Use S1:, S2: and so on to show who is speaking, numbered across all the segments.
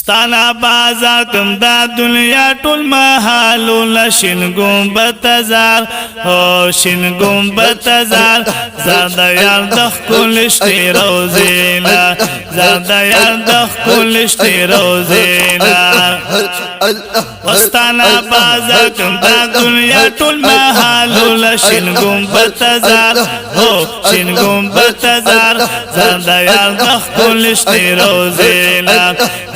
S1: ستانا بازار کم دا دنیا ټول محالونه شین گنبد زار هو شین گنبد زار زار د یار د ښکلې شنې روضې نه زار د یار د ښکلې شنې روضې نه ستانا بازار کم دا دنیا ټول محالونه شین گنبد زار هو شین گنبد زار زار د یار د ښکلې شنې روضې نه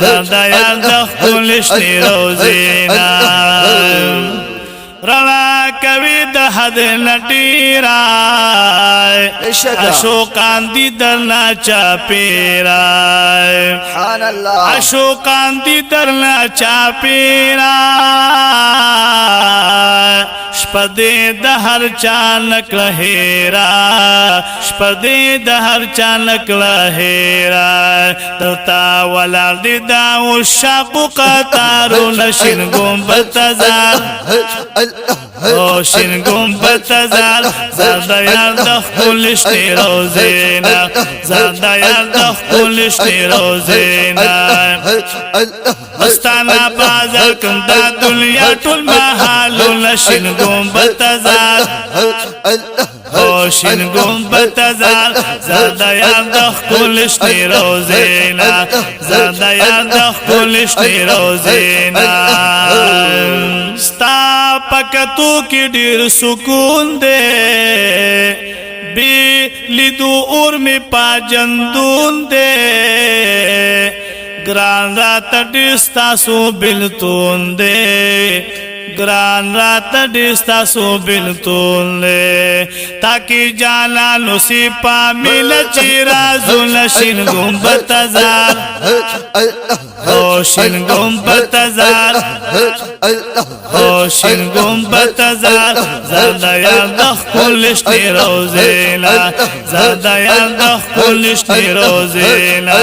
S1: زار د یار د ښکلې شنې روضې نه رڼا کوي د حد نه ډېره اشوقان دي درنه چاپېره اشوقان دي درنه چاپېره شپه دې د هر چا نکړه هېره شپه دې د هر چا نکړه هېره دلته ولاړ دي دا عشاقو قطارونه شین گنبد زار او شین گنبد زار زار د یار د ښکلې شنې روضې نه زار د یار د ښکلې شنې روضې نه ستانا بازار کم دا دنیا ټول محالونه شین گنبد زار او شین گنبد زار زار د یار د ښکلې شنې روضې نه زار د یار د ښکلې شنې روضې نه ستا پکتو کی ډیر سکون دے بی لیدو اور می پاجندون دے گران رات ډیستا سو بلتون دے گران رات ډیستا سو بلتون دے تاکي جانا نسی پا مل چی رازو نشین گنبد زار او شین گنبد زار او شین گنبد زار زار د یار د ښکلې شنې روضې نه زار د یار د ښکلې شنې روضې نه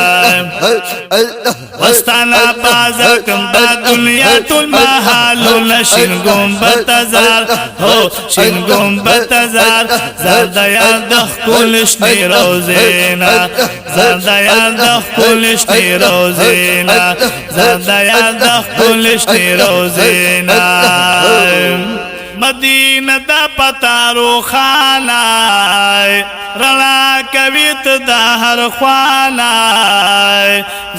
S1: ستانا بازار کم دا دنیا ټول محالونه شین گنبد زار هو شین گنبد زار زار د یار د ښکلې شنې روضې نه زار د یار د ښکلې شنې روضې نه زار د یار د ښکلې شنې روضې نه مدینه دا پتا روخانه رڼا کوي ته د هر خوانه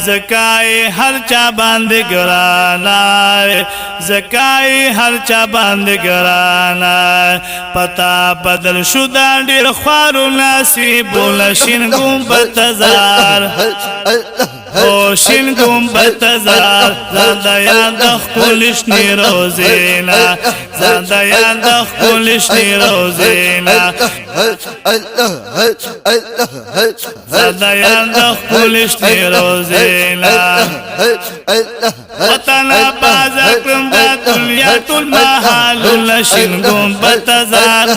S1: زکای هر چا باندې ګرانه زکای هر چا باندې ګرانه پتا بدل شو دا ډېر خوارو نصیبونه شین گنبد زار او شین گنبد زار زار د یار د ښکلې شنې روضې نه زار د یار د ښکلې شنې روضې نه زار د یار د ښکلې شنې روضې نه وطن بازار کړم دا دنیا ټول محالونه شین گنبد زار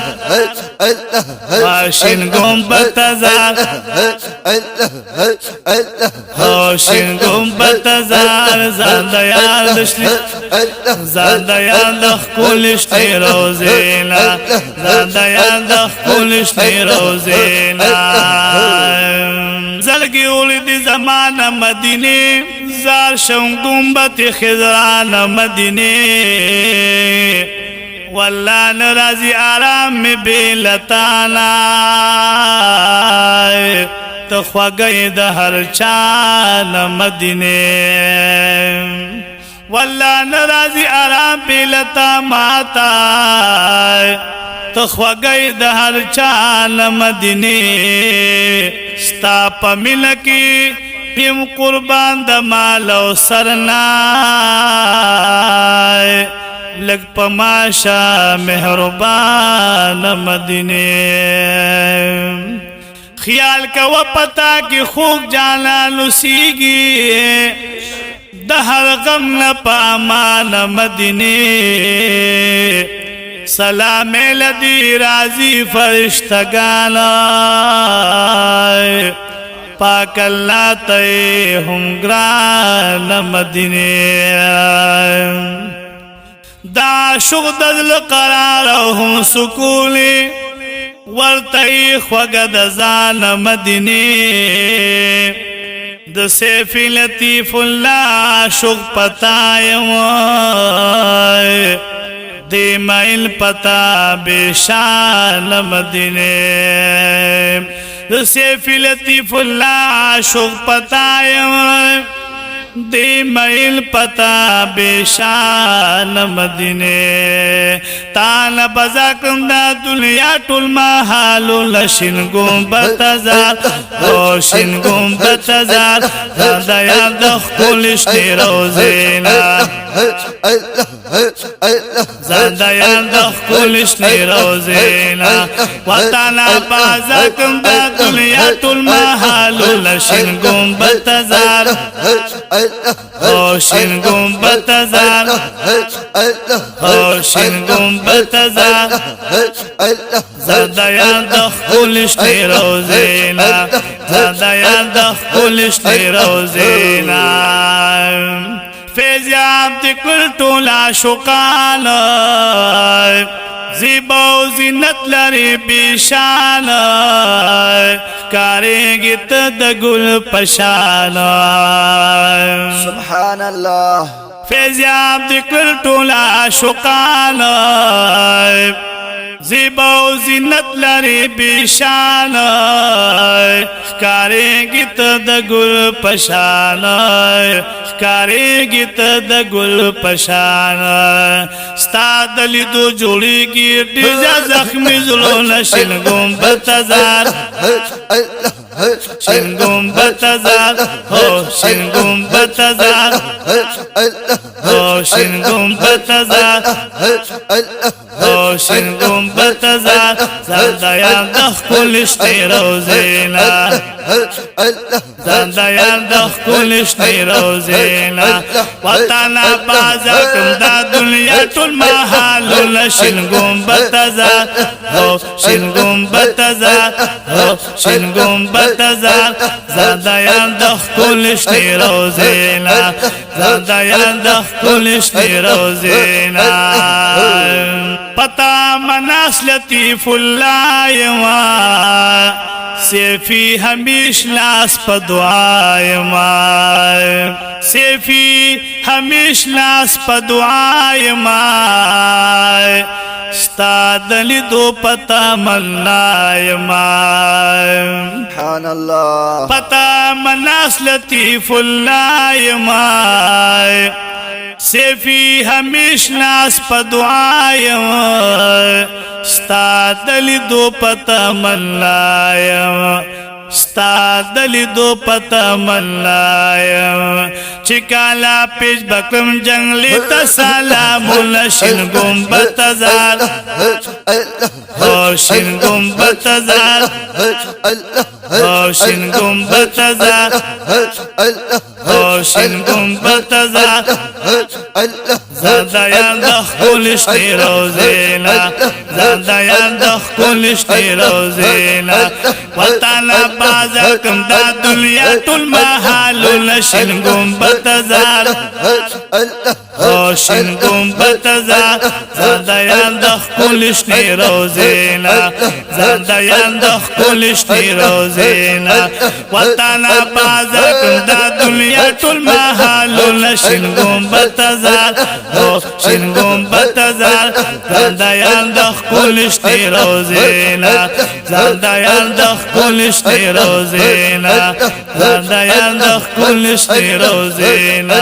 S1: شین گنبد زار شین گنبد زار زار د یار د زار د یار د ښکلې شنې روضې نه زار د یار د ښکلې شنې روضې نه زړګي ولید زمانه مدینه زار شوم گنبد خضران مدینه والله ناراضي آرام می بیلتانا تخواگئی د هر چان مدینه والله ناراضي آرام بیلتا ماتا تخواگئی د هر چان مدینه ستا په ملکی پیم قربان د مال او سرنا لگ پماشا مهربان مدینه خیال کا و پتا کی خوب جانا نسیگی د هر غم نه پامان مدینه سلام لدی راضی فرشتگان پاک اللہ تے ہم گران مدینے دا شغد دل قرار ہم سکولی ورطی خوگد زان مدینے د سیف لطیف الله شوق پتایم دی مایل پتا بشان مدینه د سیف لطیف الله شوق پتایم دی مایل پتا بشان مدینه تانا بزاکم دا دنیا ټول محالو لشن گنبدہ زار او شن گنبدہ زار دا یاد د خپلشتي روزینا زنده یاد د خپلشتي روزینا وطانا بزاکم دا دنیا ټول محالو لشن گنبدہ زار او شن گنبدہ زار او شن گنبدہ زار زنده یاد د خپلشتي روزینا زنده یاد د خپلشتي روزینا فیضیاب دکل ټولا شوقان زیبا و زینت لري بیشان کاریږي ته د ګل پشان
S2: سبحان الله
S1: فیضیاب دکل ټولا شوقان زیبا و زینت لري بیشان کاریږي ته د ګل پشان کاریږي ته د ګل پشان ستا د لیدو جوړیږي ډېر زخمي زړونه شین گنبدہ زار شین گنبدہ زار هو شین گنبدہ زار هو شین گنبدہ زار هو شین گنبدہ زار زنده یاد د خپلشتي روزینا زنده یاد د خپلشتي روزینا وطانا بازاکم دا دنیا ټول محالو لشن گنبدہ زار هو شین گنبدہ زار هو شین گنبدہ زار زنده یاد د خپلشتي روزینا زنده یاد د خپلشتي روزینا پتا مناس لطیف الله یما سیفی همیش لاس په دعا یما سیفی همیش لاس په دعا یما ستا دلی دو پتا منا یما
S2: سبحان الله
S1: پتا مناس لطیف الله یما سیفی همیش لاس په دعا یم ستا دلی دو پتا منا یم ستا دلی دو پتا منا یم چکالا پیش بکرم جنگلی تا سلام شین گنبدہ زار او شین گنبدہ زار او شین گنبدہ زار او شین گنبدہ زار زنده یاد د خپلشتي روزینا زنده یاد د خپلشتي روزینا وطانا بازاکم دا دنیا ټول محالو لشن گنبدہ زار او شین گنبدہ زار زنده یاد د خپلشتي روزینا زنده یاد د خپلشتي روزینا وطانا بازاکم دا دنیا ټول محالو لشن گنبدہ زار او شین گنبدہ زار زنده یاد د خپلشتي روزینا زنده یاد د خپلشتي روزینا زنده یاد د خپلشتي روزینا